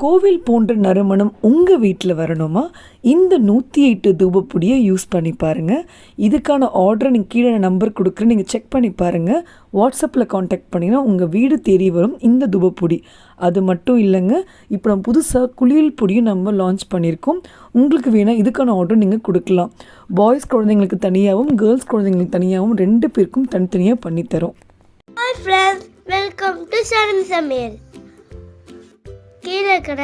கோவில் போன்ற நறுமணம் உங்கள் வீட்டில் வரணுமா? இந்த 108 தூபப்பொடியை யூஸ் பண்ணி பாருங்கள். இதுக்கான ஆர்டரை நீங்கள் கீழே நம்பர் கொடுக்குறேன், நீங்கள் செக் பண்ணி பாருங்கள். வாட்ஸ்அப்பில் காண்டாக்ட் பண்ணிங்கன்னா உங்கள் வீடு தேடி வரும் இந்த தூபப்பொடி. அது மட்டும் இல்லைங்க, இப்போ நம்ம புதுசாக குளியல் பொடியும் நம்ம லான்ச் பண்ணியிருக்கோம். உங்களுக்கு வேணால் இதுக்கான ஆர்டர் நீங்கள் கொடுக்கலாம். பாய்ஸ் குழந்தைங்களுக்கு தனியாகவும் கேர்ள்ஸ் குழந்தைங்களுக்கு தனியாகவும் 2 பேருக்கும் தனித்தனியாக பண்ணித்தரோம். Hi friends, welcome to sharmisamayal. கீழே இருக்கிற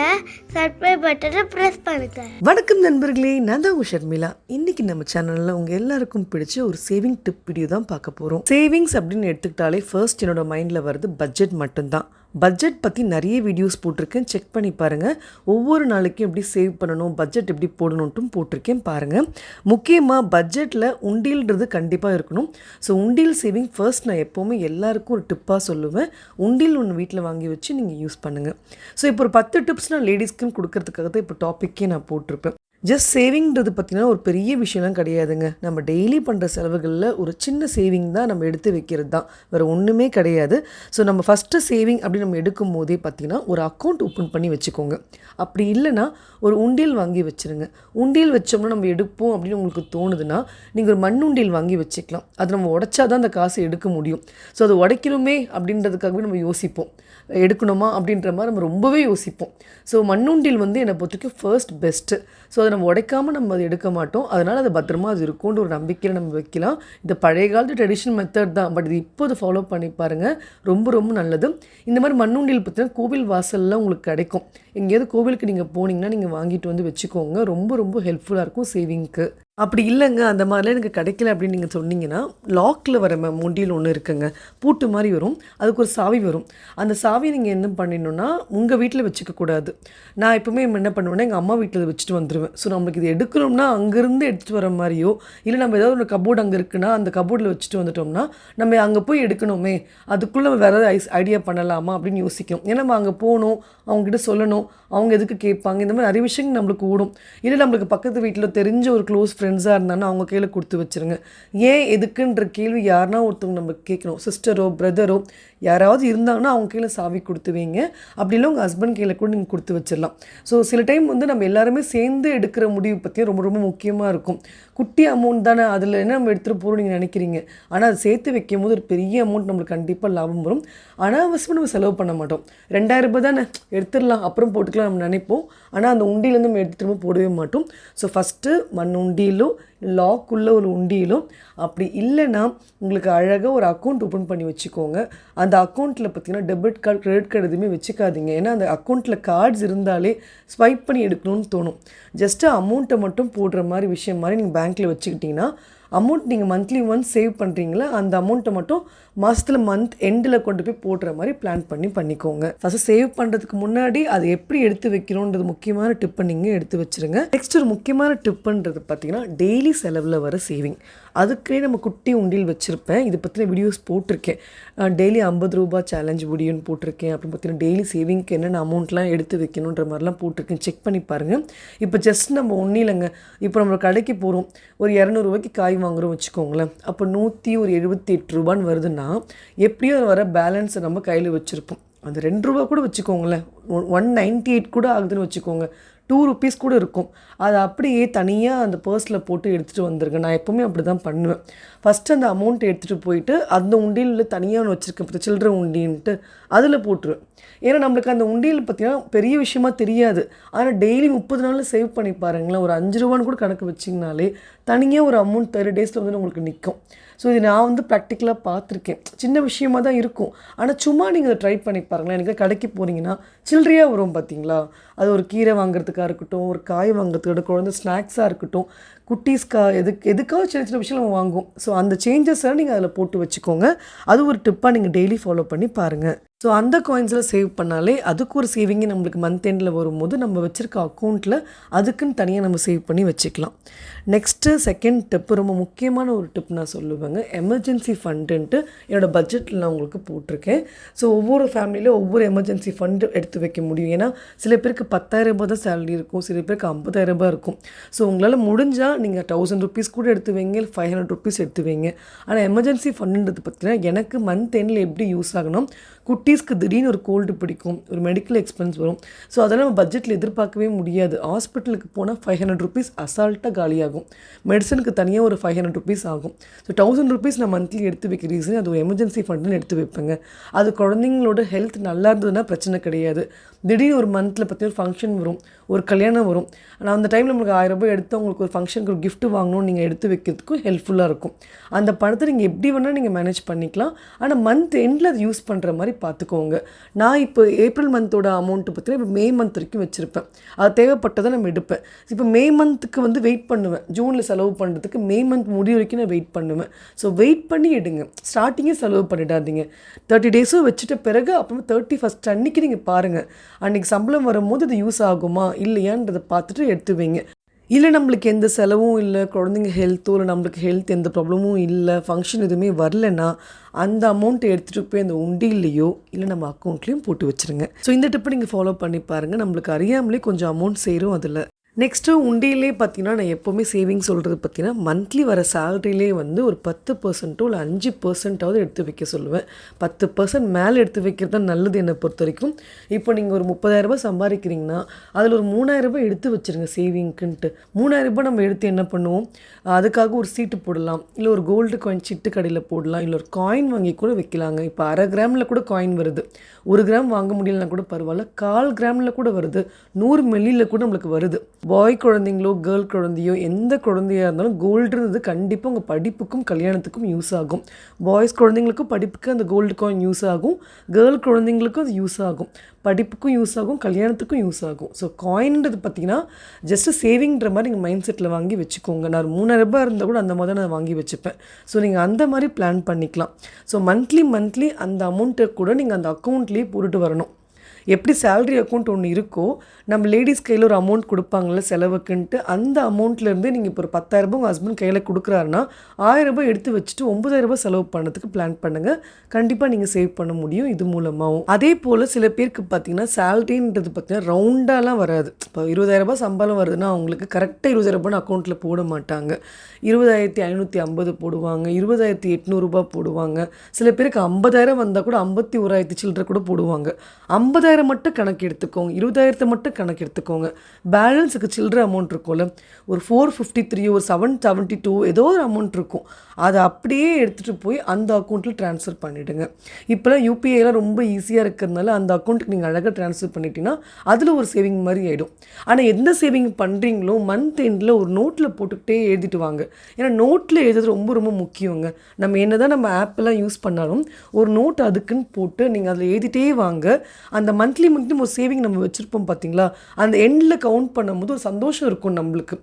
சப்ஸ்கிரைப் பட்டனை ப்ரெஸ் பண்ணுங்க. வணக்கம் நண்பர்களே, நான் தான் ஷர்மிலா. இன்னைக்கு நம்ம சேனலில் உங்கள் எல்லாருக்கும் பிடிச்ச ஒரு சேவிங் டிப் வீடியோ தான் பார்க்க போகிறோம். சேவிங்ஸ் அப்படின்னு எடுத்துக்கிட்டாலே ஃபர்ஸ்ட் என்னோட மைண்டில் வருது பட்ஜெட் மட்டும்தான். பட்ஜெட் பற்றி நிறைய வீடியோஸ் போட்டிருக்கேன், செக் பண்ணி பாருங்கள். ஒவ்வொரு நாளைக்கும் எப்படி சேவ் பண்ணணும், பட்ஜெட் எப்படி போடணுன்ட்டும் போட்டிருக்கேன் பாருங்கள். முக்கியமாக பட்ஜெட்டில் உண்டியல்ன்றது கண்டிப்பாக இருக்கணும். ஸோ உண்டியல் சேவிங் ஃபர்ஸ்ட் நான் எப்போவுமே எல்லாருக்கும் ஒரு டிப்பாக சொல்லுவேன். உண்டியல் ஒன்று வீட்டில் வாங்கி வச்சு நீங்கள் யூஸ் பண்ணுங்கள். ஸோ இப்போ ஒரு 10 டிப்ஸ் நான் லேடிஸ்க்குன்னு கொடுக்கறதுக்காக தான் இப்போ டாப்பிக்கே நான் போட்டிருப்பேன். ஜஸ்ட் சேவிங்கிறது பார்த்திங்கன்னா ஒரு பெரிய விஷயம்லாம் கிடையாதுங்க. நம்ம டெய்லி பண்ணுற செலவுகளில் ஒரு சின்ன சேவிங் தான் நம்ம எடுத்து வைக்கிறது தான், வேறு ஒன்றுமே கிடையாது. ஸோ நம்ம ஃபஸ்ட்டு சேவிங் அப்படின்னு நம்ம எடுக்கும் போதே பார்த்திங்கன்னா ஒரு அக்கௌண்ட் ஓப்பன் பண்ணி வச்சுக்கோங்க. அப்படி இல்லைனா ஒரு உண்டியல் வாங்கி வச்சுருங்க. உண்டியல் வச்சோம்னா நம்ம எடுப்போம் அப்படின்னு உங்களுக்கு தோணுதுன்னா நீங்கள் ஒரு மண் உண்டியல் வாங்கி வச்சுக்கலாம். அது நம்ம உடைச்சா தான் அந்த காசை எடுக்க முடியும். ஸோ அது உடைக்கணுமே அப்படின்றதுக்காகவே நம்ம யோசிப்போம், எடுக்கணுமா அப்படின்ற மாதிரி நம்ம ரொம்பவே யோசிப்போம். ஸோ மண்ணுண்டில் என்னை பொறுத்தவரைக்கும் ஃபர்ஸ்ட் பெஸ்ட்டு. ஸோ அதை நம்ம உடைக்காமல் நம்ம அதை எடுக்க மாட்டோம். அதனால் அது பத்திரமா அது இருக்கும்ன்ற ஒரு நம்பிக்கையில் நம்ம வைக்கலாம். இந்த பழைய காலத்து ட்ரெடிஷ்னல் மெத்தட் தான், பட் இது இப்போ அதை ஃபாலோ பண்ணி பாருங்கள், ரொம்ப ரொம்ப நல்லது. இந்த மாதிரி மண்ணுண்டில் பார்த்தீங்கன்னா கோவில் வாசலில் உங்களுக்கு கிடைக்கும். எங்கேயாவது கோவிலுக்கு நீங்கள் போனீங்கன்னா நீங்கள் வாங்கிட்டு வந்து வச்சுக்கோங்க. ரொம்ப ரொம்ப ஹெல்ப்ஃபுல்லாக இருக்கும் சேவிங்க்கு. அப்படி இல்லைங்க, அந்த மாதிரிலாம் எனக்கு கிடைக்கல அப்படின்னு நீங்கள் சொன்னீங்கன்னா லாக்கில் வர உண்டியல் ஒன்று இருக்குங்க, பூட்டு மாதிரி வரும், அதுக்கு ஒரு சாவி வரும். அந்த சாவியை நீங்கள் என்ன பண்ணிடணுன்னா உங்கள் வீட்டில் வச்சுக்கக்கூடாது. நான் எப்பவுமே என்ன பண்ணுவேன்னா எங்கள் அம்மா வீட்டில் வச்சுட்டு வந்துடுவேன். ஸோ நம்மளுக்கு இது எடுக்கணும்னா அங்கேருந்து எடுத்துகிட்டு வர மாதிரியோ, இல்லை நம்ம ஏதாவது ஒரு கபோர்டு அங்கே இருக்குன்னா அந்த கபோர்டில் வச்சுட்டு வந்துட்டோம்னா நம்ம அங்கே போய் எடுக்கணுமே, அதுக்குள்ளே நம்ம வேறு ஏதாவது ஐடியா பண்ணலாமா அப்படின்னு யோசிக்கணும். ஏன்னா நம்ம அங்கே போகணும், அவங்ககிட்ட சொல்லணும், அவங்க எதுக்கு கேட்பாங்க, இந்த மாதிரி நிறைய விஷயங்கள் நம்மளுக்கு ஓடும். இல்லை நம்மளுக்கு பக்கத்து வீட்டில் தெரிஞ்ச ஒரு க்ளோஸ் ஃப்ரெண்ட்ஸாக இருந்தாங்கன்னா அவங்க கையில் கொடுத்து வச்சுருங்க. ஏன் எதுக்குன்ற கேள்வி யாருனா ஒருத்தவங்க நம்ம கேட்கணும். சிஸ்டரோ பிரதரோ யாராவது இருந்தாங்கன்னா அவங்க கையில் சாவி கொடுத்து வைங்க. அப்படி இல்லை உங்கள் ஹஸ்பண்ட் கையில் கூட நீங்கள் கொடுத்து வச்சிடலாம். ஸோ சில டைம் நம்ம எல்லாருமே சேர்ந்து எடுக்கிற முடிவு பற்றியும் ரொம்ப ரொம்ப முக்கியமாக இருக்கும். குட்டி அமௌண்ட் தானே, அதில் என்ன நம்ம எடுத்துகிட்டு போகிறோம் நீங்கள் நினைக்கிறீங்க. ஆனால் அது சேர்த்து வைக்கும் போது ஒரு பெரிய அமௌண்ட் நம்மளுக்கு கண்டிப்பாக லாபம் வரும். அனாவசியமாக நம்ம செலவு பண்ண மாட்டோம். 2000 ரூபாய் தானே எடுத்துடலாம் அப்புறம் போட்டுக்கலாம் நம்ம நினைப்போம். ஆனால் அந்த உண்டியிலேருந்து நம்ம எடுத்து திரும்ப போடவே மாட்டோம். ஸோ ஃபஸ்ட்டு மண் உண்டியிலும் லாக்குள்ளே ஒரு உண்டியிலும், அப்படி இல்லைன்னா உங்களுக்கு அழகாக ஒரு அக்கௌண்ட் ஓப்பன் பண்ணி வச்சுக்கோங்க. அந்த அக்கௌண்ட்டில் பார்த்திங்கன்னா டெபிட் கார்டு கிரெடிட் கார்டு எதுவுமே வச்சுக்காதீங்க. ஏன்னா அந்த அக்கௌண்ட்டில் கார்ட்ஸ் இருந்தாலே ஸ்வைப் பண்ணி எடுக்கணும்னு தோணும். ஜஸ்ட்டு அமௌண்ட்டை மட்டும் போடுற மாதிரி விஷயம் மாதிரி நீங்கள் பேங்க்கில் வச்சுக்கிட்டிங்கன்னா அமௌண்ட் நீங்கள் மந்த்லி ஒன்ஸ் சேவ் பண்ணுறீங்களா அந்த அமௌண்ட்டை மட்டும் மாதத்தில் மந்த் எண்டில் கொண்டு போய் போடுற மாதிரி பிளான் பண்ணிக்கோங்க. ஃபஸ்ட்டு சேவ் பண்ணுறதுக்கு முன்னாடி அதை எப்படி எடுத்து வைக்கணுன்றது முக்கியமான டிப்பை நீங்கள் எடுத்து வச்சுருங்க. நெக்ஸ்ட் ஒரு முக்கியமான டிப்புன்றது பார்த்திங்கன்னா டெய்லி செலவில் வர சேவிங். அதுக்கே நம்ம குட்டி உண்டியல் வச்சுருப்பேன், இதை பற்றின வீடியோஸ் போட்டிருக்கேன். டெய்லி 50 ரூபாய் சேலஞ்ச் வீடியோன்னு போட்டிருக்கேன். அப்புறம் பார்த்திங்கன்னா டெய்லி சேவிங்க்கு என்னென்ன அமௌண்ட்லாம் எடுத்து வைக்கணுன்ற மாதிரிலாம் போட்டிருக்கேன், செக் பண்ணி பாருங்கள். இப்போ ஜஸ்ட் நம்ம ஒன்றும் இல்லைங்க, இப்போ நம்ம கடைக்கு போகிறோம், ஒரு 200 ரூபாய்க்கு காய் வாங்குகிறோம் வச்சுக்கோங்களேன். அப்போ 178 ரூபான்னு வருதுன்னா எப்படியோ வர பேலன்ஸை நம்ம கையில் வச்சுருப்போம். அந்த 2 ரூபா கூட வச்சுக்கோங்களேன், 198 கூட ஆகுதுன்னு வச்சுக்கோங்க, 2 rupees கூட இருக்கும். அதை அப்படியே தனியாக அந்த பர்ஸில் போட்டு எடுத்துகிட்டு வந்துருங்க. நான் எப்போவுமே அப்படி தான் பண்ணுவேன். ஃபஸ்ட்டு அந்த அமௌண்ட்டை எடுத்துகிட்டு போயிட்டு அந்த உண்டியலில் தனியாக ஒன்று வச்சுருக்கேன், இப்போ சில்லறை உண்டின்ட்டு அதில் போட்டுருவேன். ஏன்னா நம்மளுக்கு அந்த உண்டியல் பார்த்திங்கன்னா பெரிய விஷயமா தெரியாது. ஆனால் டெய்லி 30 நாளில் சேவ் பண்ணி பாருங்களேன், ஒரு 5 ரூபான்னு கூட கணக்கு வச்சிங்கனாலே தனியாக ஒரு அமௌண்ட் 30 டேஸில் உங்களுக்கு நிற்கும். ஸோ இது நான் ப்ராக்டிக்கலாக பார்த்துருக்கேன். சின்ன விஷயமாக தான் இருக்கும், ஆனால் சும்மா நீங்கள் அதை ட்ரை பண்ணி பாருங்களேன். எனக்கு கடைக்கு போகிறீங்கன்னா சில்லறையாக வரும் பார்த்தீங்களா, அது ஒரு கீரை வாங்குறதுக்காக இருக்கட்டும், ஒரு காய் வாங்குறதுக்காக, குழந்தை ஸ்நாக்ஸாக இருக்கட்டும், குட்டீஸ்க்காக எதுக்காக சின்ன சின்ன விஷயம் நம்ம வாங்குவோம். ஸோ அந்த சேஞ்சஸை நீங்கள் அதில் போட்டு வச்சுக்கோங்க. அது ஒரு டிப்பாக நீங்கள் டெய்லி ஃபாலோ பண்ணி பாருங்கள். ஸோ அந்த காயின்ஸில் சேவ் பண்ணாலே அதுக்கு ஒரு சேவிங்கே நம்மளுக்கு மந்த் எண்டில் வரும்போது நம்ம வச்சுருக்க அக்கௌண்ட்டில் அதுக்குன்னு தனியாக நம்ம சேவ் பண்ணி வச்சுக்கலாம். நெக்ஸ்ட்டு செகண்ட் டிப்பு, ரொம்ப முக்கியமான ஒரு டிப் நான் சொல்லுவேங்க, எமர்ஜென்சி ஃபண்டுன்ட்டு என்னோடய பட்ஜெட்டில் நான் உங்களுக்கு போட்டிருக்கேன். ஸோ ஒவ்வொரு ஃபேமிலியில் ஒவ்வொரு எமர்ஜென்சி ஃபண்டு எடுத்து வைக்க முடியும். ஏன்னா சில பேருக்கு 10,000 ரூபாய் தான் சேலரி இருக்கும், சில பேருக்கு 50,000 ரூபாய் இருக்கும். ஸோ உங்களால் முடிஞ்சால் நீங்கள் 1000 rupees கூட எடுத்து வைங்க, 500 rupees எடுத்து வைங்க. ஆனால் எமர்ஜென்சி ஃபண்டுன்றது பார்த்தீங்கன்னா எனக்கு மந்த் எண்டில் எப்படி யூஸ் ஆகணும், குட்டீஸ்க்கு திடீர்னு ஒரு கோல்டு பிடிக்கும், ஒரு மெடிக்கல் எக்ஸ்பென்ஸ் வரும். ஸோ அதெல்லாம் நம்ம பட்ஜெட்டில் எதிர்பார்க்கவே முடியாது. ஹாஸ்பிட்டலுக்கு போனால் ₹500 அசால்ட்டாக காலியாகும். மெடிசனுக்கு தனியாக ஒரு ₹500 ஆகும். ஸோ ₹1000 நான் மந்த்லி எடுத்து வைக்கிற ரீசன் அது ஒரு எமர்ஜென்சி ஃபண்டுன்னு எடுத்து வைப்பேங்க. அது குழந்தைங்களோட ஹெல்த் நல்லா இருந்ததுன்னா பிரச்சனை கிடையாது. திடீர்னு ஒரு மந்தில் பார்த்தீங்கன்னா ஃபங்க்ஷன் வரும், ஒரு கல்யாணம் வரும். ஆனால் அந்த டைமில் நம்மளுக்கு ₹1000 எடுத்து உங்களுக்கு ஒரு ஃபங்க்ஷனுக்கு ஒரு கிஃப்ட் வாங்கணும்னு நீங்கள் எடுத்து வைக்கிறதுக்கும் ஹெல்ப்ஃபுல்லாக இருக்கும். அந்த பணத்தை நீங்கள் எப்படி வேணால் நீங்கள் மேனேஜ் பண்ணிக்கலாம். ஆனால் மந்த் எண்டில் அது யூஸ் பண்ணுற மாதிரி பார்த்துக்கோங்க. நான் இப்போ ஏப்ரல் மந்தோட அமௌண்ட்டு பார்த்தீங்கன்னா இப்போ மே மந்த் வரைக்கும் வச்சுருப்பேன். அது தேவைப்பட்டதை நம்ம எடுப்பேன். இப்போ மே மந்த்துக்கு வெயிட் பண்ணுவேன். ஜூனில் செலவு பண்ணுறதுக்கு மே மந்த் முடிவு வரைக்கும் நான் வெயிட் பண்ணுவேன். ஸோ வெயிட் பண்ணி எடுங்க. ஸ்டார்டிங்கே செலவு பண்ணிடாதீங்க. 30 டேஸும் வச்சுட்ட பிறகு அப்புறமா 31st அன்றைக்கி நீங்கள் பாருங்கள். அன்றைக்கி சம்பளம் வரும்போது இது யூஸ் ஆகுமா இல்லையான்றதை பார்த்துட்டு எடுத்து வைங்க. இல்லை நம்மளுக்கு எந்த செலவும் இல்லை, குழந்தைங்க ஹெல்த்தோ இல்லை நம்மளுக்கு ஹெல்த் எந்த ப்ராப்ளமும் இல்லை, ஃபங்க்ஷன் எதுவுமே வரலன்னா அந்த அமௌண்ட்டை எடுத்துகிட்டு போய் அந்த உண்டியிலையோ இல்லை நம்ம அக்கௌண்ட்லேயும் போட்டு வச்சுருங்க. ஸோ இந்த டிப்பை நீங்கள் ஃபாலோ பண்ணி பாருங்கள். நம்மளுக்கு அறியாமலே கொஞ்சம் அமௌண்ட் சேரும் அதில். நெக்ஸ்ட்டு உண்டியிலே பார்த்தீங்கன்னா நான் எப்போவுமே சேவிங் சொல்கிறது பார்த்தீங்கன்னா மந்த்லி வர சேலரியிலே ஒரு 10% இல்லை 5% எடுத்து வைக்க சொல்லுவேன். 10% மேலே எடுத்து வைக்கிறது தான் நல்லது என்னை பொறுத்த வரைக்கும். இப்போ நீங்கள் ஒரு ₹30,000 சம்பாதிக்கிறீங்கன்னா அதில் ஒரு ₹3,000 எடுத்து வச்சுருங்க சேவிங்க்குன்ட்டு. ₹3,000 நம்ம எடுத்து என்ன பண்ணுவோம், அதுக்காக ஒரு சீட்டு போடலாம், இல்லை ஒரு கோல்டு காயின் சிட்டு கடையில் போடலாம், இல்லை ஒரு காயின் வாங்கி கூட வைக்கலாங்க. இப்போ 1/2 கிராமில் கூட காயின் வருது. 1 கிராம் வாங்க முடியலனா கூட பரவாயில்ல, 1/4 கிராமில் கூட வருது, 100 மில்லியில் கூட நம்மளுக்கு வருது. பாய் குழந்தைங்களோ கேர்ள் குழந்தையோ எந்த குழந்தையாக இருந்தாலும் கோல்டுன்றது கண்டிப்பாக உங்கள் படிப்புக்கும் கல்யாணத்துக்கும் யூஸ் ஆகும். பாய்ஸ் குழந்தைங்களுக்கும் படிப்புக்கு அந்த கோல்டு காயின் யூஸ் ஆகும், கேர்ள் குழந்தைங்களுக்கும் அது யூஸ் ஆகும், படிப்புக்கும் யூஸ் ஆகும், கல்யாணத்துக்கும் யூஸ் ஆகும். ஸோ காயின்றது பார்த்திங்கன்னா ஜஸ்ட்டு சேவிங்ன்ற மாதிரி நீங்கள் மைண்ட் செட்டில் வாங்கி வச்சுக்கோங்க. நான் ₹3,000 இருந்தால் கூட அந்த மாதிரி நான் வாங்கி வச்சுப்பேன். ஸோ நீங்கள் அந்த மாதிரி பிளான் பண்ணிக்கலாம். ஸோ மந்த்லி அந்த அமௌண்ட்டை கூட நீங்கள் அந்த அக்கௌண்ட்லேயே போட்டுட்டு வரணும். எப்படி சேலரி அக்கௌண்ட் ஒன்று இருக்கோ, நம்ம லேடிஸ் கையில் ஒரு அமௌண்ட் கொடுப்பாங்கள்ல செலவுக்குன்ட்டு, அந்த அமௌண்ட்லேருந்து நீங்கள் இப்போ ஒரு ₹10,000 உங்கள் ஹஸ்பண்ட் கையில் கொடுக்குறாருன்னா ₹1,000 எடுத்து வச்சுட்டு ₹9,000 செலவு பண்ணதுக்கு பிளான் பண்ணுங்கள். கண்டிப்பாக நீங்கள் சேவ் பண்ண முடியும் இது மூலமாகவும். அதே போல் சில பேருக்கு பார்த்திங்கன்னா சேலரின்றது பார்த்திங்கன்னா ரவுண்டாலாம் வராது. இப்போ ₹20,000 சம்பளம் வருதுன்னா அவங்களுக்கு கரெக்டாக ₹20,000 அக்கௌண்ட்டில் போட மாட்டாங்க. 20,550 போடுவாங்க, 20,800 போடுவாங்க. சில பேருக்கு 50,000 வந்தால் கூட 51,000 சில்லரை கூட போடுவாங்க. 50,000 மட்டும் கணக்கு எடுத்துக்கோங்க, 20,000 மட்டும் கணக்கு எடுத்துக்கோங்க. பேலன்ஸுக்கு சில்லற அமௌண்ட் இருக்கும்ல, ஒரு 453 ஒரு 772 ஏதோ ஒரு அமௌண்ட் இருக்கும். அதை அப்படியே எடுத்துகிட்டு போய் அந்த அக்கௌண்ட்டில் ட்ரான்ஸ்ஃபர் பண்ணிவிடுங்க. இப்போலாம் யூபிஐலாம் ரொம்ப ஈஸியாக இருக்கிறதுனால அந்த அக்கௌண்ட்டுக்கு நீங்கள் அழகாக ட்ரான்ஸ்ஃபர் பண்ணிட்டீங்கன்னா அதில் ஒரு சேவிங் மாதிரி ஆகிடும். ஆனால் எந்த சேவிங் பண்ணுறீங்களோ மந்த் எண்டில் ஒரு நோட்டில் போட்டுக்கிட்டே எழுதிட்டு வாங்க. ஏன்னா நோட்டில் எழுதுறது ரொம்ப ரொம்ப முக்கியங்க. நம்ம என்ன தான் நம்ம ஆப்பெல்லாம் யூஸ் பண்ணாலும் ஒரு நோட் அதுக்குன்னு போட்டு நீங்கள் அதில் எழுதிட்டே வாங்க. அந்த மந்த்லி ஒரு சேவிங் நம்ம வச்சுருப்போம் பார்த்தீங்களா, அந்த எண்டில் கவுண்ட் பண்ணும்போது ஒரு சந்தோஷம் இருக்கும் நம்மளுக்கு.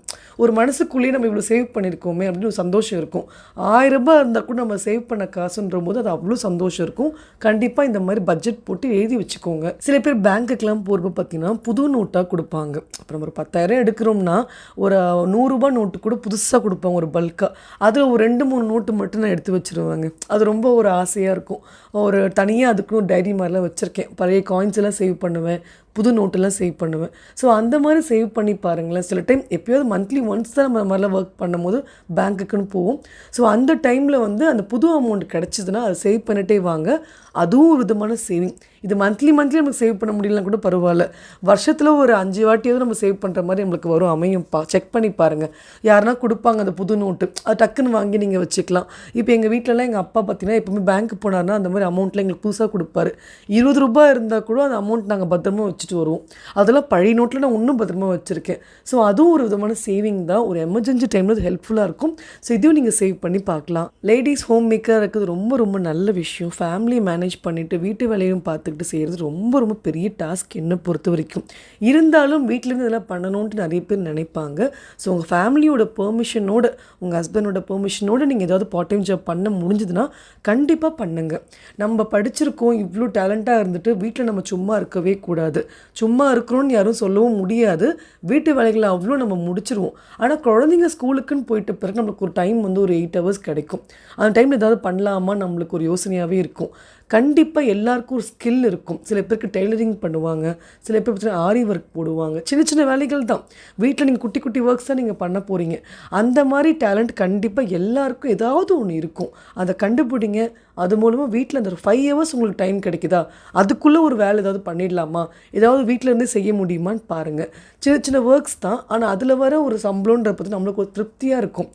ஒரு மனசுக்குள்ளேயே நம்ம இவ்வளோ சேவ் பண்ணியிருக்கோமே அப்படின்னு ஒரு சந்தோஷம் இருக்கும். ₹1000 இருந்தால் கூட நம்ம சேவ் பண்ண காசுன்ற போது அது அவ்வளோ சந்தோஷம் இருக்கும். கண்டிப்பாக இந்த மாதிரி பட்ஜெட் போட்டு எழுதி வச்சுக்கோங்க. சில பேர் பேங்க்குக்கெலாம் போகிறப்ப பார்த்தீங்கன்னா புது நோட்டாக கொடுப்பாங்க. அப்புறம் ஒரு 10,000 எடுக்கிறோம்னா ஒரு ₹100 நோட்டு கூட புதுசாக கொடுப்பாங்க ஒரு பல்காக. அதில் ஒரு 2-3 நோட்டு மட்டும் நான் எடுத்து வச்சுருவாங்க. அது ரொம்ப ஒரு ஆசையாக இருக்கும். ஒரு தனியாக அதுக்குன்னு ஒரு டைரி மாதிரிலாம் வச்சுருக்கேன். பழைய காயின்ஸ் எல்லாம் சேவ் பண்ணுவேன், புது நோட்டெல்லாம் சேவ் பண்ணுவேன். ஸோ அந்த மாதிரி சேவ் பண்ணி பாருங்களேன். சில டைம் எப்போயாவது மந்த்லி ஒன்ஸ் தான் நம்ம மாதிரிலாம் ஒர்க் பண்ணும்போது பேங்க்குக்குன்னு போவோம். ஸோ அந்த டைமில் அந்த புது அமௌண்ட் கிடச்சிதுன்னா அதை சேவ் பண்ணிட்டே வாங்க. அதுவும் ஒரு விதமான சேவிங். இது மந்த்லி நமக்கு சேவ் பண்ண முடியலனா கூட பரவாயில்ல, வருஷத்தில் ஒரு 5 வாட்டியாவது நம்ம சேவ் பண்ணுற மாதிரி நம்மளுக்கு வரும், அமையும். செக் பண்ணி பாருங்கள். யாருன்னா கொடுப்பாங்க அந்த புது நோட்டு, அது டக்குன்னு வாங்கி நீங்கள் வச்சுக்கலாம். இப்போ எங்கள் வீட்டிலலாம் எங்கள் அப்பா பார்த்தீங்கன்னா எப்போவுமே பேங்க்கு போனார்னா அந்த மாதிரி அமௌண்ட்டில் எங்களுக்கு புதுசாக கொடுப்பாரு. ₹20 இருந்தால் கூட அந்த அமௌண்ட் நாங்கள் பத்திரமா வச்சுட்டு வருவோம். அதெல்லாம் பழைய நோட்டில் நான் இன்னும் பத்திரமா வச்சுருக்கேன். ஸோ அதுவும் ஒரு விதமான சேவிங் தான். ஒரு எமர்ஜென்சி டைமில் அது ஹெல்ப்ஃபுல்லாக இருக்கும். ஸோ இதையும் நீங்கள் சேவ் பண்ணி பார்க்கலாம். லேடிஸ் ஹோம் மேக்கராக இருக்கிறது ரொம்ப ரொம்ப நல்ல விஷயம். ஃபேமிலியை மேனேஜ் பண்ணிவிட்டு வீட்டு வேலையும் பார்த்துக்கிட்டு செய்கிறது ரொம்ப ரொம்ப பெரிய டாஸ்க் என்னை பொறுத்த வரைக்கும். இருந்தாலும் வீட்டிலேருந்து இதெல்லாம் பண்ணணுன்ட்டு நிறைய பேர் நினைப்பாங்க. ஸோ உங்கள் ஃபேமிலியோட பெர்மிஷனோட, உங்கள் ஹஸ்பண்டோட பெர்மிஷனோடு நீங்கள் ஏதாவது பார்ட் டைம் ஜாப் பண்ண முடிஞ்சதுன்னா கண்டிப்பாக பண்ணுங்கள். நம்ம படிச்சிருக்கோம், இவ்வளோ டேலண்ட்டாக இருந்துட்டு வீட்டில் நம்ம சும்மா இருக்கவே கூடாது. சும்மா இருக்கிறோன்னு யாரும் சொல்லவும் முடியாது. வீட்டு வேலைகளை அவ்வளோ நம்ம முடிச்சிருவோம். ஆனால் குழந்தைங்க ஸ்கூலுக்குன்னு போயிட்ட பிறகு நம்மளுக்கு ஒரு டைம் ஒரு 8 ஹவர்ஸ் கிடைக்கும். அந்த டைமில் ஏதாவது பண்ணலாமா நம்மளுக்கு ஒரு யோசனையாகவே இருக்கும். கண்டிப்பாக எல்லாருக்கும் ஒரு ஸ்கில் இருக்கும். சில பேருக்கு டெய்லரிங் பண்ணுவாங்க, சில பேர் பார்த்தீங்கன்னா ஆரி ஒர்க் போடுவாங்க. சின்ன சின்ன வேலைகள் தான், வீட்டில் நீங்கள் குட்டி குட்டி ஒர்க்ஸ் தான் நீங்கள் பண்ண போகிறீங்க. அந்த மாதிரி டேலண்ட் கண்டிப்பாக எல்லாருக்கும் ஏதாவது ஒன்று இருக்கும். அதை கண்டுபிடிங்க. அது மூலமாக வீட்டில் அந்த ஒரு 5 ஹவர்ஸ் உங்களுக்கு டைம் கிடைக்குதா, அதுக்குள்ளே ஒரு வேலை ஏதாவது பண்ணிடலாமா, ஏதாவது வீட்டிலேருந்தே செய்ய முடியுமான்னு பாருங்கள். சின்ன சின்ன ஒர்க்ஸ் தான், ஆனால் அதில் வர ஒரு சம்பளம்ன்ற பற்றி நம்மளுக்கு ஒரு திருப்தியாக இருக்கும்.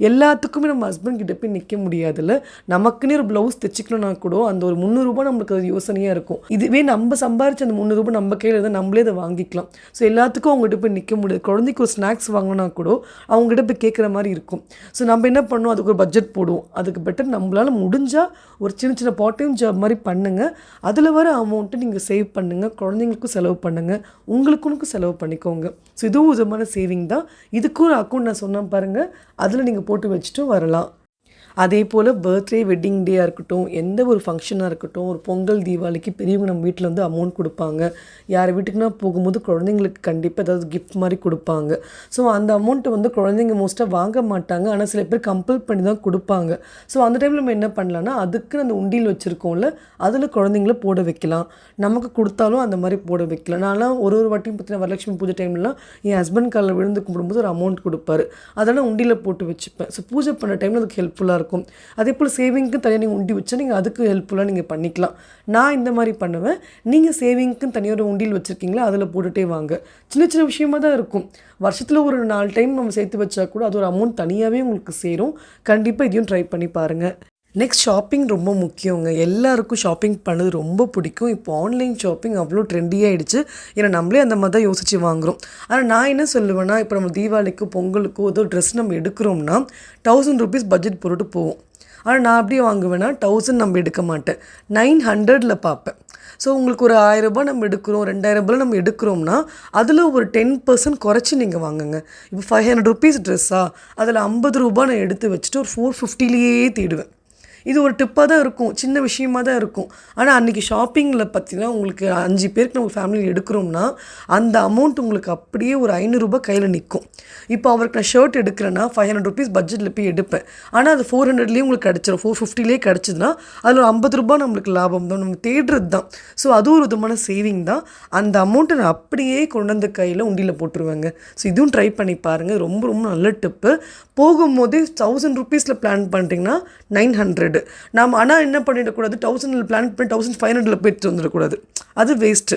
எல்லாத்துக்குமே நம்ம ஹஸ்பண்ட் கிட்ட போய் நிற்க முடியாதுல்ல. நமக்குன்னே ஒரு ப்ளவுஸ் தைச்சிக்கணும்னா கூட அந்த ஒரு 300 ரூபாய் நம்மளுக்கு அது யோசனையாக இருக்கும். இதுவே நம்ம சம்பாரிச்சு அந்த 300 ரூபாய் நம்ம கையில் இருந்தால் நம்மளே அதை வாங்கிக்கலாம். ஸோ எல்லாத்துக்கும் அவங்ககிட்ட போய் நிற்க முடியாது. குழந்தைக்கு ஒரு ஸ்நாக்ஸ் வாங்கினா கூட அவங்ககிட்ட போய் கேட்குற மாதிரி இருக்கும். ஸோ நம்ம என்ன பண்ணுவோம், அதுக்கு ஒரு பட்ஜெட் போடுவோம். அதுக்கு பெட்டர் நம்மளால் முடிஞ்சால் ஒரு சின்ன சின்ன பார்ட் டைம் ஜாப் மாதிரி பண்ணுங்கள். அதில் வர அமௌண்ட்டை நீங்கள் சேவ் பண்ணுங்கள், குழந்தைங்களுக்கும் செலவு பண்ணுங்கள், உங்களுக்கும் செலவு பண்ணிக்கோங்க. ஸோ இதுவும் விதமான சேவிங் தான். இதுக்கும் ஒரு அக்கௌண்ட் நான் சொன்னேன் பாருங்கள், அதில் நீங்கள் போட்டு வச்சுட்டும் வரலாம். அதே போல் பர்த்டே, வெட்டிங் டேயாக இருக்கட்டும், எந்த ஒரு ஃபங்க்ஷனாக இருக்கட்டும், ஒரு பொங்கல், தீபாவளிக்கு பெரியவங்க நம்ம வீட்டில் வந்து அமௌண்ட் கொடுப்பாங்க. யார் வீட்டுக்குன்னா போகும்போது குழந்தைங்களுக்கு கண்டிப்பாக ஏதாவது கிஃப்ட் மாதிரி கொடுப்பாங்க. ஸோ அந்த அமௌண்ட்டை வந்து குழந்தைங்க மோஸ்ட்டாக வாங்க மாட்டாங்க, ஆனால் சில பேர் கம்பல் பண்ணி தான் கொடுப்பாங்க. ஸோ அந்த டைமில் நம்ம என்ன பண்ணலான்னா, அதுக்கு அந்த உண்டியல் வச்சுருக்கோம்ல, அதில் குழந்தைங்கள போட வைக்கலாம். நமக்கு கொடுத்தாலும் அந்த மாதிரி போட வைக்கலாம். நான்லாம் ஒரு வாட்டியும் பார்த்தீங்கன்னா வரலட்சுமி பூஜை டைம்லாம் என் ஹஸ்பண்ட் காலில் விழுந்து கும்பிடும்போது ஒரு அமௌண்ட் கொடுப்பாரு. அதெல்லாம் உண்டியில் போட்டு வச்சுப்பேன். ஸோ பூஜை பண்ண டைமில் அதுக்கு ஹெல்ப்ஃபுல்லாக இருக்கும். அதே போல் சேவிங்க்கு தனியாக நீங்கள் உண்டி வச்சா நீங்கள் அதுக்கு ஹெல்ப்ஃபுல்லாக நீங்கள் பண்ணிக்கலாம். நான் இந்த மாதிரி பண்ணுவேன். நீங்கள் சேவிங்க்குன்னு தனியாக ஒரு உண்டியல் வச்சுருக்கீங்களா, அதில் போட்டுகிட்டே வாங்க. சின்ன சின்ன விஷயமாக தான் இருக்கும். வருஷத்தில் ஒரு 4 டைம் நம்ம சேர்த்து வச்சா கூட அது ஒரு அமௌண்ட் தனியாகவே உங்களுக்கு சேரும். கண்டிப்பாக இதையும் ட்ரை பண்ணி பாருங்கள். நெக்ஸ்ட் ஷாப்பிங் ரொம்ப முக்கியங்க. எல்லாருக்கும் ஷாப்பிங் பண்ணது ரொம்ப பிடிக்கும். இப்போ ஆன்லைன் ஷாப்பிங் அவ்வளோ ட்ரெண்டியாகிடுச்சு. ஏன்னா நம்மளே அந்த மாதிரி தான் யோசித்து வாங்குகிறோம். ஆனால் நான் என்ன சொல்லுவேன்னா, இப்போ நம்ம தீபாவளிக்கோ பொங்கலுக்கோ ஏதோ ட்ரெஸ் நம்ம எடுக்கிறோம்னா 1000 ரூபீஸ் பட்ஜெட் போட்டு போவோம். ஆனால் நான் அப்படியே வாங்குவேன்னா 1000 நம்ம எடுக்க மாட்டேன், 900ல் பார்ப்பேன். ஸோ உங்களுக்கு ஒரு 1000 ரூபாய் நம்ம எடுக்கிறோம், 2000 ரூபாய் நம்ம எடுக்கிறோம்னா அதில் ஒரு 10% குறைச்சி நீங்கள் வாங்குங்க. இப்போ 500 ரூபீஸ் ட்ரெஸ்ஸா, அதில் 50 ரூபாய் நான் எடுத்து வச்சுட்டு ஒரு 450லேயே தேடுவேன். இது ஒரு டிப்பாக தான் இருக்கும், சின்ன விஷயமாக தான் இருக்கும். ஆனால் அன்றைக்கி ஷாப்பிங்கில் பார்த்தீங்கன்னா உங்களுக்கு 5 பேருக்கு நம்ம ஃபேமிலியில் எடுக்கிறோம்னா அந்த அமௌண்ட் உங்களுக்கு அப்படியே ஒரு 500 ரூபாய் கையில் நிற்கும். இப்போ அவருக்கு நான் ஷர்ட் எடுக்கிறேன்னா 500 ரூபீஸ் பட்ஜெட்டில் போய் எடுப்பேன். ஆனால் அது 400லேயே உங்களுக்கு கிடச்சிரும், 450லேயே கிடச்சிதுன்னா அதில் ஒரு 50 ரூபாய் நம்மளுக்கு லாபம் தான், நம்ம தேடுறது தான். ஸோ அது ஒரு விதமான சேவிங் தான். அந்த அமௌண்ட்டை நான் அப்படியே கொண்டு வந்து கையில் உண்டியில் போட்டுருவேங்க. ஸோ இதுவும் ட்ரை பண்ணி பாருங்கள். ரொம்ப ரொம்ப நல்ல டிப்பு. போகும்போதே 1000 ரூபீஸில் பிளான் பண்ணுறீங்கன்னா 900 நாம். ஆனால் என்ன பண்ணிடக்கூடாது, 1000 பிளான் பண்ணி 1500 போய்ட்டு வந்துடக்கூடாது, அது வேஸ்ட்டு.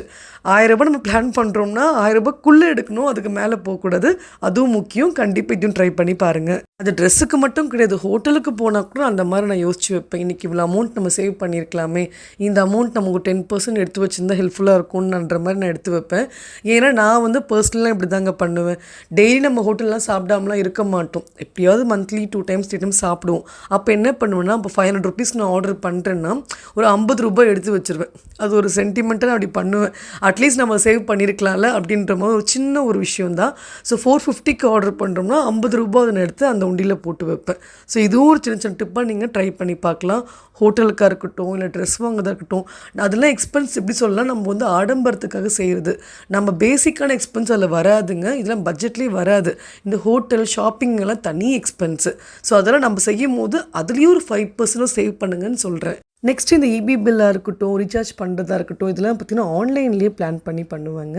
1000 ரூபாய் நம்ம பிளான் பண்ணுறோம்னா 1000 ரூபாய்க்குள்ளே எடுக்கணும், அதுக்கு மேலே போகக்கூடாது. அதுவும் முக்கியம். கண்டிப்பாக இதுவும் ட்ரை பண்ணி பாருங்கள். அது ட்ரெஸ்ஸுக்கு மட்டும் கிடையாது, ஹோட்டலுக்கு போனால் கூட அந்த மாதிரி நான் யோசிச்சு வைப்பேன். இன்றைக்கி இவ்வளோ அமௌண்ட் நம்ம சேவ் பண்ணியிருக்கலாமே, இந்த அமௌண்ட் நமக்கு 10% எடுத்து வச்சுருந்தா ஹெல்ப்ஃபுல்லாக இருக்கும்ன்ற மாதிரி நான் எடுத்து வைப்பேன். ஏன்னா நான் வந்து பர்சனலாக இப்படி தாங்க பண்ணுவேன். டெய்லி நம்ம ஹோட்டல்லாம் சாப்பிடாமலாம் இருக்க மாட்டோம். எப்படியாவது மந்த்லி 2 டைம்ஸ் 3 டைம்ஸ் சாப்பிடுவோம். அப்போ என்ன பண்ணுவேன்னா, இப்போ 500 ரூபீஸ் நான் ஆர்டர் பண்ணுறேன்னா ஒரு 50 ரூபாய் எடுத்து வச்சுருவேன். அது ஒரு சென்டிமெண்ட்டாக அப்படி பண்ணுவேன். அட்லீஸ்ட் நம்ம சேவ் பண்ணியிருக்கலாம்ல அப்படின்ற மாதிரி ஒரு சின்ன ஒரு விஷயம் தான். ஸோ 450க்கு ஆர்டர் பண்ணுறோம்னா 50 ரூபாய் அதை எடுத்து அந்த உண்டியில் போட்டு வைப்பேன். ஸோ இதுவும் ஒரு சின்ன சின்ன டிப்பாக நீங்கள் ட்ரை பண்ணி பார்க்கலாம். ஹோட்டலுக்காக இருக்கட்டும், இல்லை ட்ரெஸ் வாங்குறதா இருக்கட்டும், அதெல்லாம் எக்ஸ்பென்ஸ் எப்படி சொல்லலாம், நம்ம வந்து ஆடம்பரத்துக்காக செய்கிறது. நம்ம பேசிக்கான எக்ஸ்பென்ஸ் அதில் வராதுங்க. இதெல்லாம் பட்ஜெட்லேயே வராது. இந்த ஹோட்டல் ஷாப்பிங் எல்லாம் தனி எக்ஸ்பென்ஸு. ஸோ அதெல்லாம் நம்ம செய்யும் போது அதுலேயும் ஒரு 5% சேவ் பண்ணுங்கன்னு சொல்கிறேன். நெக்ஸ்ட் இந்த இபி பில்லாக இருக்கட்டும், ரீசார்ஜ் பண்ணுறதா இருக்கட்டும், இதெல்லாம் பார்த்திங்கன்னா ஆன்லைன்லேயே பிளான் பண்ணி பண்ணுவாங்க.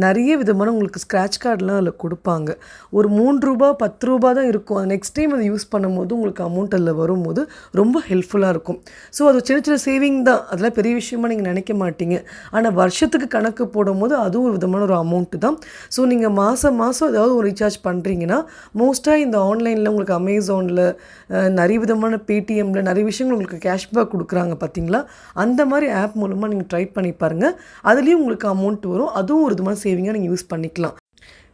நிறைய விதமான உங்களுக்கு ஸ்க்ராட்ச் கார்டெலாம் அதில் கொடுப்பாங்க. ஒரு 3 ரூபா 10 ரூபா தான் இருக்கும். அது நெக்ஸ்ட் டைம் அதை யூஸ் பண்ணும்போது உங்களுக்கு அமௌண்ட் அதில் வரும்போது ரொம்ப ஹெல்ப்ஃபுல்லாக இருக்கும். ஸோ அது சின்ன சின்ன சேவிங் தான், அதெல்லாம் பெரிய விஷயமா நீங்கள் நினைக்க மாட்டீங்க. ஆனால் வருஷத்துக்கு கணக்கு போடும்போது அதுவும் ஒரு விதமான ஒரு அமௌண்ட்டு தான். ஸோ நீங்கள் மாதம் ஏதாவது ஒரு ரீசார்ஜ் பண்ணுறீங்கன்னா மோஸ்ட்டாக இந்த ஆன்லைனில் உங்களுக்கு அமேசானில் நிறைய விதமான பேடிஎம்மில் நிறைய விஷயங்கள் உங்களுக்கு கேஷ்பேக் கொடுக்குறாங்க பார்த்தீங்களா. அந்த மாதிரி ஆப் மூலமாக நீங்கள் ட்ரை பண்ணி பாருங்கள். அதுலேயும் உங்களுக்கு அமௌண்ட் வரும். அதுவும் ஒரு விதமான சேவிங்காக நீங்கள் யூஸ் பண்ணிக்கலாம்.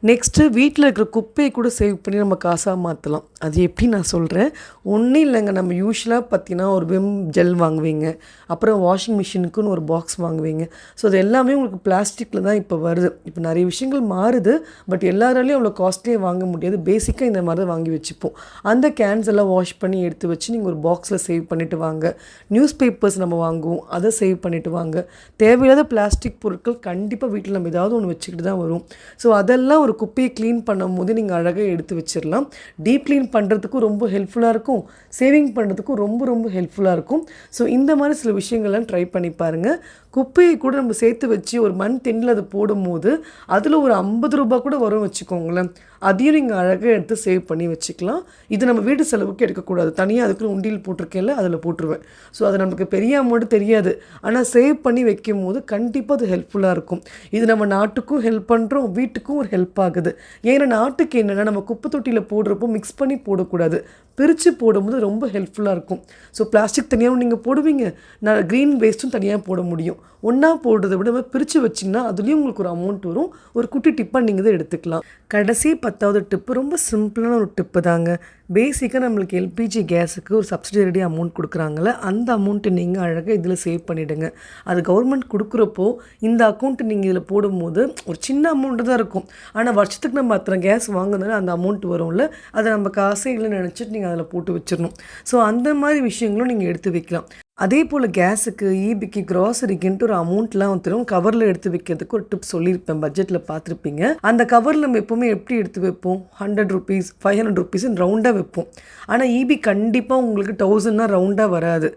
நெக்ஸ்ட்டு வீட்டில் இருக்கிற குப்பையை கூட சேவ் பண்ணி நம்ம காசாக மாற்றலாம். அது எப்படி நான் சொல்கிறேன். ஒன்றும் இல்லைங்க, நம்ம யூஸ்வலாக பார்த்தீங்கன்னா ஒரு விம் ஜெல் வாங்குவீங்க, அப்புறம் வாஷிங் மிஷினுக்குன்னு ஒரு பாக்ஸ் வாங்குவீங்க. ஸோ அது எல்லாமே உங்களுக்கு பிளாஸ்டிக்கில் தான் இப்போ வருது. இப்போ நிறைய விஷயங்கள் மாறுது, பட் எல்லாராலையும் அவ்வளோ காஸ்ட்லியாக வாங்க முடியாது. பேசிக்காக இந்த மாதிரி தான் வாங்கி வச்சுப்போம். அந்த கேன்ஸ் எல்லாம் வாஷ் பண்ணி எடுத்து வச்சு நீங்கள் ஒரு பாக்ஸில் சேவ் பண்ணிவிட்டு வாங்க. நியூஸ் பேப்பர்ஸ் நம்ம வாங்குவோம், அதை சேவ் பண்ணிவிட்டு வாங்க. தேவையில்லாத பிளாஸ்டிக் பொருட்கள் கண்டிப்பாக வீட்டில் நம்ம ஏதாவது ஒன்று வச்சுக்கிட்டு தான் வரும். ஸோ அதெல்லாம் ஒரு குப்பையை க்ளீன் பண்ணும் போது நீங்கள் அழகாக எடுத்து வச்சிடலாம். டீப் க்ளீன் பண்ணுறதுக்கும் ரொம்ப ஹெல்ப்ஃபுல்லாக இருக்கும், சேவிங் பண்ணுறதுக்கும் ரொம்ப ரொம்ப ஹெல்ப்ஃபுல்லாக இருக்கும். ஸோ இந்த மாதிரி சில விஷயங்கள்லாம் ட்ரை பண்ணி பாருங்கள். குப்பையை கூட நம்ம சேர்த்து வச்சு ஒரு மந்த் எண்டில் அதை போடும்போது அதில் ஒரு 50 ரூபா கூட வரும் வச்சுக்கோங்களேன். அதையும் நீங்கள் அழகாக எடுத்து சேவ் பண்ணி வச்சுக்கலாம். இது நம்ம வீட்டு செலவுக்கு எடுக்கக்கூடாது, தனியாக அதுக்குள்ள உண்டியல் போட்டிருக்கேன்ல அதில் போட்டுருவேன். ஸோ அது நமக்கு பெரிய அமௌண்ட் தெரியாது, ஆனால் சேவ் பண்ணி வைக்கும் போது கண்டிப்பாக அது ஹெல்ப்ஃபுல்லாக இருக்கும். இது நம்ம நாட்டுக்கும் ஹெல்ப் பண்ணுறோம், வீட்டுக்கும் ஒரு ஹெல்ப் ஆகுது. ஏன்னா நாட்டுக்கு என்னென்னா நம்ம குப்பை தொட்டியில் போடுறப்போ மிக்ஸ் பண்ணி போடக்கூடாது, பிரித்து போடும்போது ரொம்ப ஹெல்ப்ஃபுல்லாக இருக்கும். ஸோ பிளாஸ்டிக் தனியாகவும் நீங்கள் போடுவீங்க, நான் க்ரீன் வேஸ்ட்டும் தனியாக போட முடியும். ஒன்றா போடுறதை விட நம்ம பிரித்து வச்சிங்கன்னா அதுலேயும் உங்களுக்கு ஒரு அமௌண்ட் வரும். ஒரு குட்டி டிப்பாக நீங்கள் இதை எடுத்துக்கலாம். கடைசி 10வது டிப்பு ரொம்ப சிம்பிளான ஒரு டிப்பு தாங்க. பேசிக்காக நம்மளுக்கு எல்பிஜி கேஸுக்கு ஒரு சப்சிடரி அமௌண்ட் கொடுக்குறாங்கள, அந்த அமௌண்ட்டை நீங்கள் அழகாக இதில் சேவ் பண்ணிவிடுங்க. அது கவர்மெண்ட் கொடுக்குறப்போ இந்த அக்கௌண்ட்டு நீங்கள் இதில் போடும்போது ஒரு சின்ன அமௌண்ட்டு தான் இருக்கும், ஆனால் வருஷத்துக்கு நம்ம அத்தனை கேஸ் வாங்குனால அந்த அமௌண்ட் வரும்ல, அதை நம்ம காசே இல்லை நினச்சிட்டு நீங்கள் அதில் போட்டு வச்சிடணும். ஸோ அந்த மாதிரி விஷயங்களும் நீங்கள் எடுத்து வைக்கலாம். அதே போல் கேஸுக்கு, ஈபிக்கு, க்ராசரிக்குன்ட்டு ஒரு அமௌண்ட்லாம் வந்துடும் கவரில் எடுத்து வைக்கிறதுக்கு ஒரு டிப் சொல்லியிருப்பேன், பட்ஜெட்டில் பார்த்துருப்பீங்க. அந்த கவரில் நம்ம எப்போவுமே எப்படி எடுத்து வைப்போம், 100 ருபீஸ் 500 ருபீஸ்ன்னு ரவுண்டாக வைப்போம். ஆனால் ஈபி கண்டிப்பாக உங்களுக்கு 1000னா ரவுண்டாக வராது,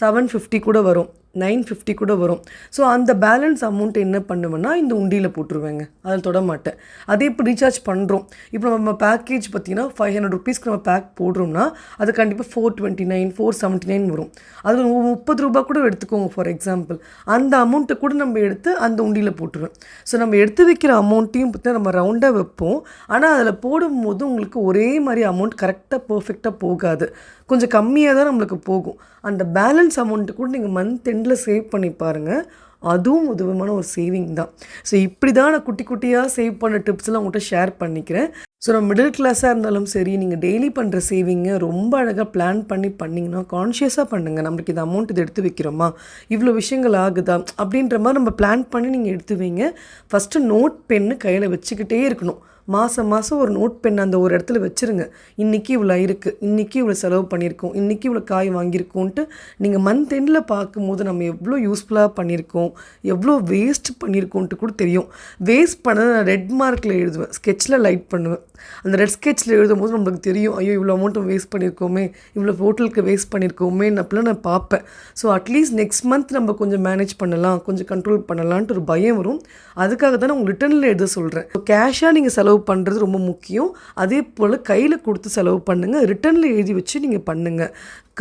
750 கூட வரும், 950 கூட வரும். ஸோ அந்த பேலன்ஸ் அமௌண்ட் என்ன பண்ணுவேன்னா இந்த உண்டியில் போட்டுருவேங்க, அதில் தொட மாட்டேன். அதே இப்போ ரீசார்ஜ் பண்ணுறோம், இப்போ நம்ம பேக்கேஜ் பார்த்திங்கன்னா 500 ருபீஸ்க்கு நம்ம பேக் போடுறோம்னா அது கண்டிப்பாக 429 479 வரும். அது 30 ரூபா கூட எடுத்துக்கோங்க ஃபார் எக்ஸாம்பிள். அந்த அமௌண்ட்டை கூட நம்ம எடுத்து அந்த உண்டியில் போட்டுருவேன். ஸோ நம்ம எடுத்து வைக்கிற அமௌண்ட்டையும் பார்த்தீங்கன்னா நம்ம ரவுண்டாக வைப்போம், ஆனால் அதில் போடும்போது உங்களுக்கு ஒரே மாதிரி அமௌண்ட் கரெக்டாக பர்ஃபெக்டாக போகாது, கொஞ்சம் கம்மியாக தான் நம்மளுக்கு போகும். அந்த பேலன்ஸ் அமௌண்ட்டு கூட நீங்கள் மந்த் எண்டில் சேவ் பண்ணி பாருங்கள், அதுவும் உதவியான ஒரு சேவிங் தான். ஸோ இப்படி தான் நான் குட்டி குட்டியாக சேவ் பண்ண டிப்ஸ்லாம் உங்கள்கிட்ட ஷேர் பண்ணிக்கிறேன். ஸோ நம்ம மிடில் கிளாஸாக இருந்தாலும் சரி, நீங்கள் டெய்லி பண்ணுற சேவிங்கை ரொம்ப அழகாக பிளான் பண்ணி பண்ணிங்கன்னா கான்ஷியஸாக பண்ணுங்கள். நம்மளுக்கு இந்த அமௌண்ட் இது எடுத்து வைக்கிறோமா, இவ்வளோ விஷயங்கள் ஆகுதா அப்படின்ற மாதிரி நம்ம பிளான் பண்ணி நீங்கள் எடுத்து வைங்க. ஃபஸ்ட்டு நோட் பென்னு கையில் வச்சுக்கிட்டே இருக்கணும். மாதம் ஒரு நோட் பென் அந்த ஒரு இடத்துல வச்சுருங்க. இன்றைக்கி இவ்வளோ இருக்குது, இன்றைக்கி இவ்வளோ செலவு பண்ணியிருக்கோம், இன்றைக்கி இவ்வளோ காய் வாங்கியிருக்கோன்ட்டு நீங்கள் மந்த் எண்டில் பார்க்கும்போது நம்ம எவ்வளோ யூஸ்ஃபுல்லாக பண்ணியிருக்கோம், எவ்வளோ வேஸ்ட் பண்ணியிருக்கோன்ட்டு கூட தெரியும். வேஸ்ட் பண்ண நான் ரெட் மார்க்கில் எழுதுவேன், ஸ்கெட்சில் லைட் பண்ணுவேன். அந்த ரெட் ஸ்கெட்சில் எழுதும் போது நம்மளுக்கு தெரியும், ஐயோ இவ்வளோ அமௌண்ட்டு வேஸ்ட் பண்ணியிருக்கோமே, இவ்வளோ ஹோட்டலுக்கு வேஸ்ட் பண்ணியிருக்கோமே அப்படிலாம் நான் பார்ப்பேன். ஸோ அட்லீஸ்ட் நெக்ஸ்ட் மந்த் நம்ம கொஞ்சம் மேனேஜ் பண்ணலாம், கொஞ்சம் கண்ட்ரோல் பண்ணலான்ட்டு ஒரு பயம் வரும். அதுக்காக தான் நான் உங்களுக்கு ரிட்டர்னில் எழுத சொல்கிறேன். கேஷாக நீங்கள் செலவு பண்ணுறது ரொம்ப முக்கியம். அதே போல் கையில் கொடுத்து செலவு பண்ணுங்கள், ரிட்டர்னில் எழுதி வச்சு நீங்கள் பண்ணுங்கள்.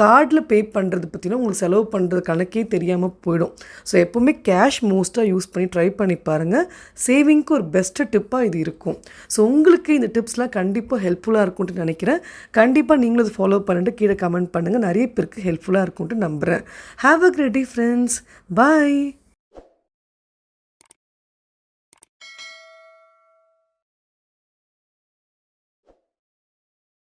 கார்டில் பே பண்ணுறது பற்றினா உங்களுக்கு செலவு பண்ணுறது கணக்கே தெரியாமல் போயிடும். ஸோ எப்போவுமே கேஷ் மோஸ்ட்டாக யூஸ் பண்ணி ட்ரை பண்ணி பாருங்கள். சேவிங்க்கு ஒரு பெஸ்ட்டு டிப்பாக இது இருக்கும். ஸோ உங்களுக்கு இந்த டிப்ஸ்லாம் கண்டிப்பாக ஹெல்ப்ஃபுல்லாக இருக்கும்ட்டு நினைக்கிறேன். கண்டிப்பாக நீங்களும் அதை ஃபாலோ பண்ணிட்டு கீழே கமெண்ட் பண்ணுங்கள். நிறைய பேருக்கு ஹெல்ப்ஃபுல்லாக இருக்கும்ட்டு நம்புகிறேன். Have a great day friends. Bye.